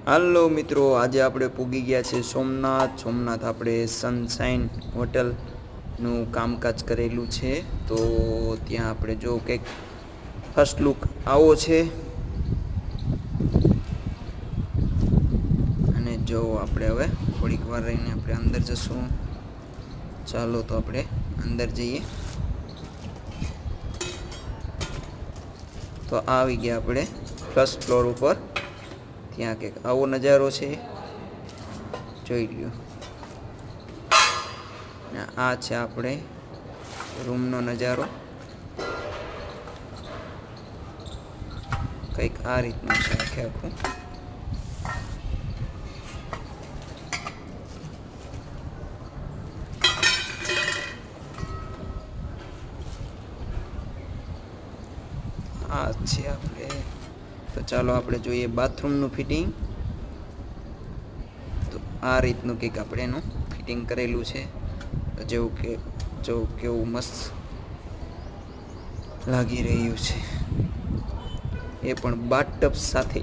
હાલો મિત્રો, આજે આપણે પૂગી ગયા છે સોમનાથ આપણે સનશાઇન હોટલનું કામકાજ કરેલું છે. તો ત્યાં આપણે જો કંઈક ફર્સ્ટ લુક આવો છે. અને જો આપણે હવે થોડીક વાર રહીને આપણે અંદર જશું. ચાલો તો આપણે અંદર જઈએ. તો આવી ગયા આપણે ફર્સ્ટ ફ્લોર ઉપર. ત્યાં કંઈક આવો નજારો છે, જોઈ લ્યો. ને આ છે આપણે રૂમનો નજારો. કંઈક આ રીતનું છે આખે આખું. આ છે આપણે. તો ચાલો આપણે જોઈએ બાથરૂમનું ફિટિંગ. તો આ રીતનું કંઈક આપણે એનું ફિટિંગ કરેલું છે. જેવું કે જો કેવું મસ્ત લાગી રહ્યું છે, એ પણ બાથટબ સાથે.